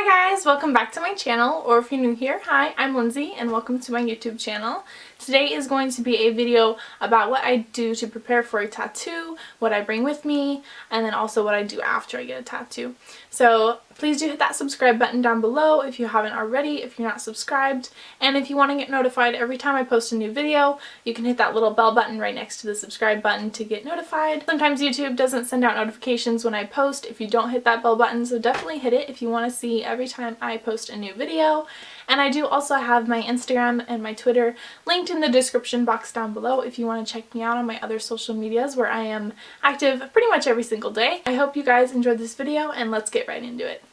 Hi guys, welcome back to my channel, or if you're new here, hi, I'm Lindsay and welcome to my YouTube channel. Today is going to be a video about what I do to prepare for a tattoo, what I bring with me, and then also what I do after I get a tattoo. So please do hit that subscribe button down below if you haven't already, if you're not subscribed, and if you want to get notified every time I post a new video, you can hit that little bell button right next to the subscribe button to get notified. Sometimes YouTube doesn't send out notifications when I post if you don't hit that bell button, so definitely hit it if you want to see every time I post a new video. And I do also have my Instagram and my Twitter linked in the description box down below if you want to check me out on my other social medias where I am active pretty much every single day. I hope you guys enjoyed this video and let's get right into it.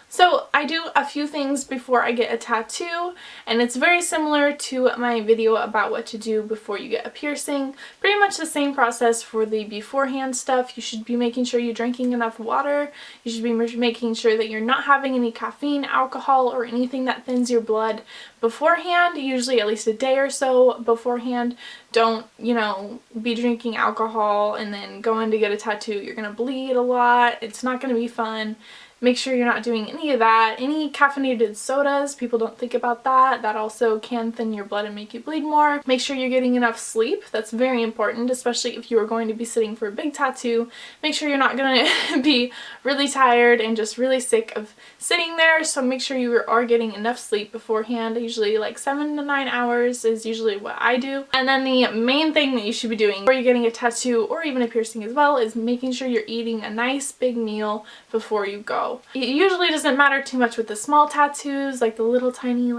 So I do a few things before I get a tattoo, and it's very similar to my video about what to do before you get a piercing. Pretty much the same process for the beforehand stuff. You should be making sure you're drinking enough water. You should be making sure that you're not having any caffeine, alcohol, or anything that thins your blood beforehand, usually at least a day or so beforehand. Don't, be drinking alcohol and then going to get a tattoo. You're going to bleed a lot. It's not going to be fun. Make sure you're not doing any of that. Any caffeinated sodas, people don't think about that. That also can thin your blood and make you bleed more. Make sure you're getting enough sleep. That's very important, especially if you are going to be sitting for a big tattoo. Make sure you're not going to be really tired and just really sick of sitting there, so make sure you are getting enough sleep beforehand. Usually like 7 to 9 hours is usually what I do. And then the main thing that you should be doing before you're getting a tattoo or even a piercing as well is making sure you're eating a nice big meal before you go. It usually doesn't matter too much with the small tattoos, like the little tiny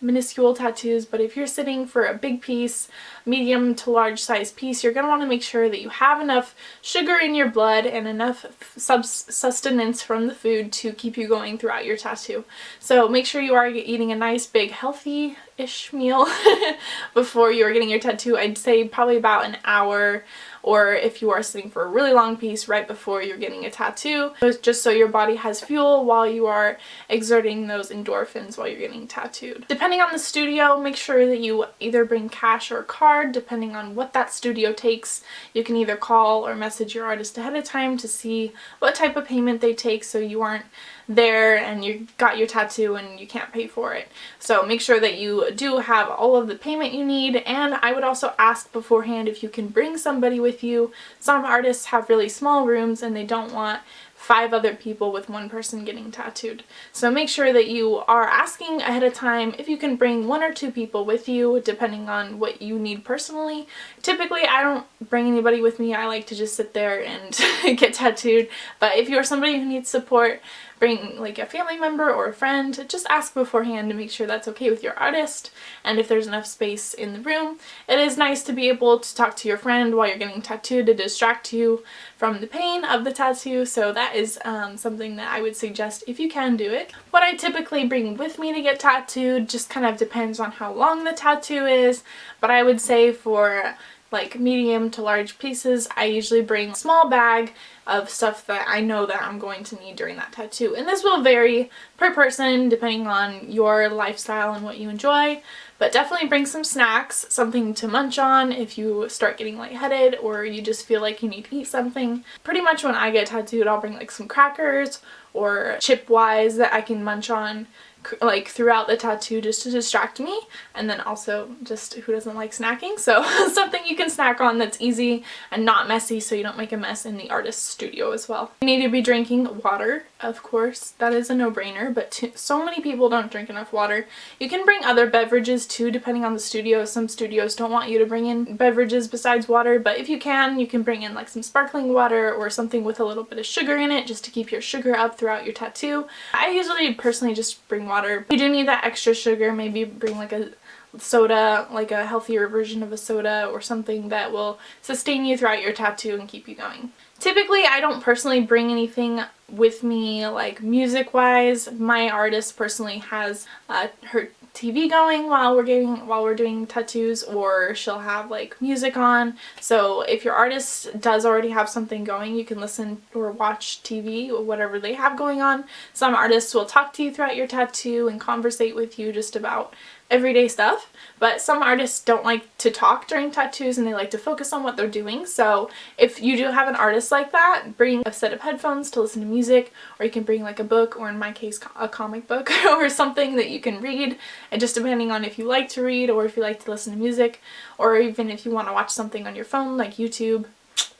minuscule tattoos, but if you're sitting for a big piece, medium to large size piece, you're going to want to make sure that you have enough sugar in your blood and enough sustenance from the food to keep you going throughout your tattoo. So make sure you are eating a nice big healthy-ish meal before you are getting your tattoo. I'd say probably about an hour, or if you are sitting for a really long piece, right before you're getting a tattoo, just so your body has fuel while you are exerting those endorphins while you're getting tattooed. Depending on the studio, make sure that you either bring cash or card, depending on what that studio takes. You can either call or message your artist ahead of time to see what type of payment they take, so you aren't there and you got your tattoo and you can't pay for it. So make sure that you do have all of the payment you need, and I would also ask beforehand if you can bring somebody with you. Some artists have really small rooms and they don't want 5 other people with one person getting tattooed. So make sure that you are asking ahead of time if you can bring 1 or 2 people with you, depending on what you need personally. Typically, I don't bring anybody with me. I like to just sit there and get tattooed. But if you're somebody who needs support, bring like a family member or a friend. Just ask beforehand to make sure that's okay with your artist and if there's enough space in the room. It is nice to be able to talk to your friend while you're getting tattooed to distract you from the pain of the tattoo, so that is something that I would suggest if you can do it. What I typically bring with me to get tattooed just kind of depends on how long the tattoo is, but I would say for like medium to large pieces, I usually bring a small bag of stuff that I know that I'm going to need during that tattoo. And this will vary per person depending on your lifestyle and what you enjoy, but definitely bring some snacks, something to munch on if you start getting lightheaded or you just feel like you need to eat something. Pretty much when I get tattooed, I'll bring like some crackers or chip-wise that I can munch on like throughout the tattoo just to distract me, and then also just who doesn't like snacking, so something you can snack on that's easy and not messy so you don't make a mess in the artist's studio as well. You need to be drinking water, of course, that is a no-brainer, but so many people don't drink enough water. You can bring other beverages too depending on the studio. Some studios don't want you to bring in beverages besides water, but if you can bring in like some sparkling water or something with a little bit of sugar in it just to keep your sugar up throughout your tattoo. I usually personally just bring water. If you do need that extra sugar, maybe bring like a soda, like a healthier version of a soda or something that will sustain you throughout your tattoo and keep you going. Typically, I don't personally bring anything with me like music wise. My artist personally has her TV going while we're doing tattoos, or she'll have like music on. So if your artist does already have something going, you can listen or watch TV or whatever they have going on. Some artists will talk to you throughout your tattoo and conversate with you just about everyday stuff. But some artists don't like to talk during tattoos and they like to focus on what they're doing. So if you do have an artist like that, bring a set of headphones to listen to music, or you can bring like a book, or in my case a comic book or something that you can read, and just depending on if you like to read or if you like to listen to music, or even if you want to watch something on your phone like YouTube.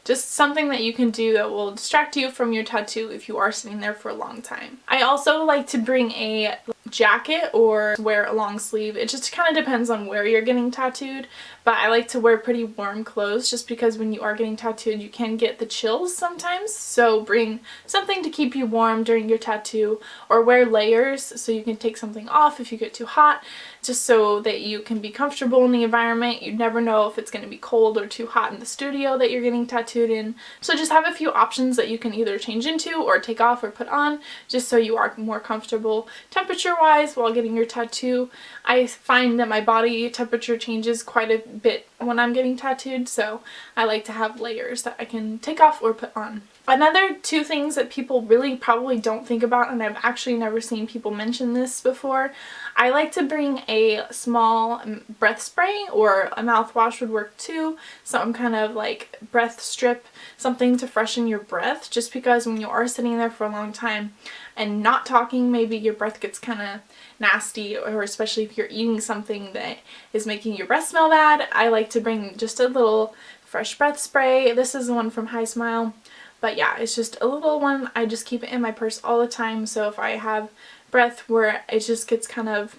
Just something that you can do that will distract you from your tattoo if you are sitting there for a long time. I also like to bring a jacket or wear a long sleeve. It just kind of depends on where you're getting tattooed, but I like to wear pretty warm clothes just because when you are getting tattooed you can get the chills sometimes. So bring something to keep you warm during your tattoo, or wear layers so you can take something off if you get too hot, just so that you can be comfortable in the environment. You never know if it's going to be cold or too hot in the studio that you're getting tattooed in. So just have a few options that you can either change into or take off or put on, just so you are more comfortable temperature wise while getting your tattoo. I find that my body temperature changes quite a bit when I'm getting tattooed, so I like to have layers that I can take off or put on. Another two things that people really probably don't think about, and I've actually never seen people mention this before, I like to bring a small breath spray, or a mouthwash would work too, some kind of like breath strip, something to freshen your breath, just because when you are sitting there for a long time and not talking, maybe your breath gets kind of nasty, or especially if you're eating something that is making your breath smell bad. I like to bring just a little fresh breath spray. This is the one from Hi Smile. But yeah, it's just a little one. I just keep it in my purse all the time, so if I have breath where it just gets kind of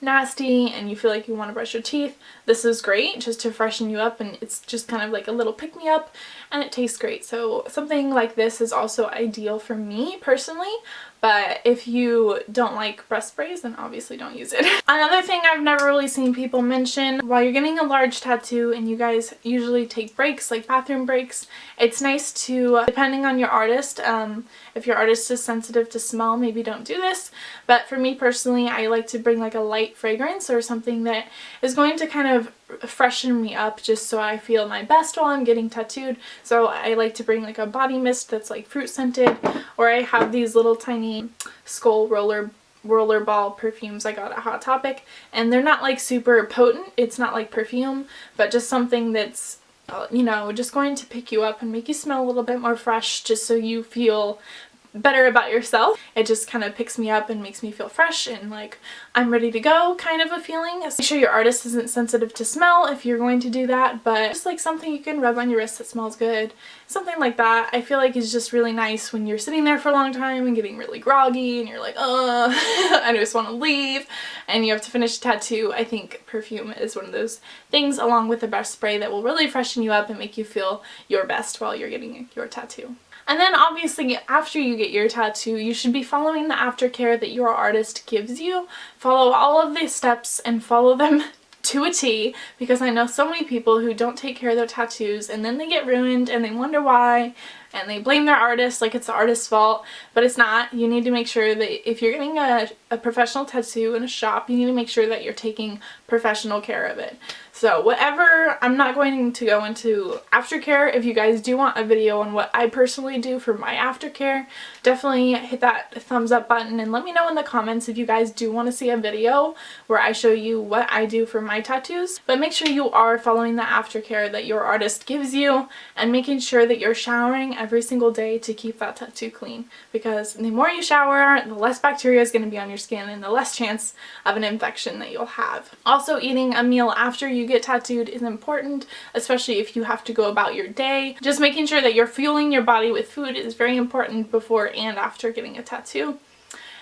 nasty and you feel like you want to brush your teeth, this is great just to freshen you up, and it's just kind of like a little pick-me-up and it tastes great. So something like this is also ideal for me personally, but if you don't like breath sprays, then obviously don't use it. Another thing I've never really seen people mention, while you're getting a large tattoo and you guys usually take breaks, like bathroom breaks, it's nice to, depending on your artist, if your artist is sensitive to smell, maybe don't do this, but for me personally, I like to bring like a light fragrance or something that is going to kind of freshen me up, just so I feel my best while I'm getting tattooed. So I like to bring like a body mist that's like fruit scented, or I have these little tiny skull roller ball perfumes I got at Hot Topic, and they're not like super potent, it's not like perfume, but just something that's you know, just going to pick you up and make you smell a little bit more fresh, just so you feel better about yourself. It just kind of picks me up and makes me feel fresh and like I'm ready to go kind of a feeling. Make sure your artist isn't sensitive to smell if you're going to do that, but just like something you can rub on your wrist that smells good. Something like that I feel like is just really nice when you're sitting there for a long time and getting really groggy and you're like, I just want to leave, and you have to finish a tattoo. I think perfume is one of those things, along with the breath spray, that will really freshen you up and make you feel your best while you're getting your tattoo. And then obviously after you get your tattoo, you should be following the aftercare that your artist gives you. Follow all of these steps and follow them to a T, because I know so many people who don't take care of their tattoos and then they get ruined and they wonder why, and they blame their artist like it's the artist's fault, but it's not. You need to make sure that if you're getting a professional tattoo in a shop, you need to make sure that you're taking professional care of it. So whatever, I'm not going to go into aftercare. If you guys do want a video on what I personally do for my aftercare, definitely hit that thumbs up button and let me know in the comments if you guys do want to see a video where I show you what I do for my tattoos. But make sure you are following the aftercare that your artist gives you, and making sure that you're showering every single day to keep that tattoo clean, because the more you shower, the less bacteria is going to be on your skin and the less chance of an infection that you'll have. Also, eating a meal after you get tattooed is important, especially if you have to go about your day. Just making sure that you're fueling your body with food is very important before and after getting a tattoo.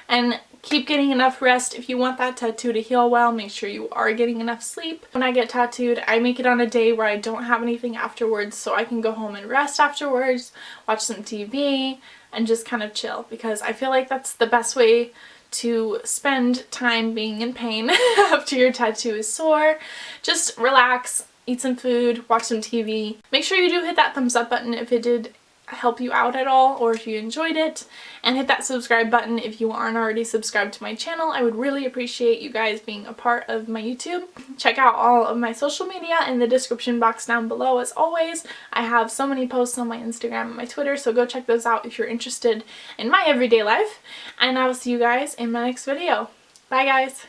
And keep getting enough rest. If you want that tattoo to heal well, make sure you are getting enough sleep. When I get tattooed, I make it on a day where I don't have anything afterwards, so I can go home and rest afterwards, watch some TV, and just kind of chill, because I feel like that's the best way to spend time being in pain after your tattoo is sore. Just relax, eat some food, watch some TV. Make sure you do hit that thumbs up button if it did help you out at all, or if you enjoyed it, and hit that subscribe button if you aren't already subscribed to my channel. I would really appreciate you guys being a part of my YouTube. Check out all of my social media in the description box down below. As always, I have so many posts on my Instagram and my Twitter, so go check those out if you're interested in my everyday life, and I will see you guys in my next video. Bye guys!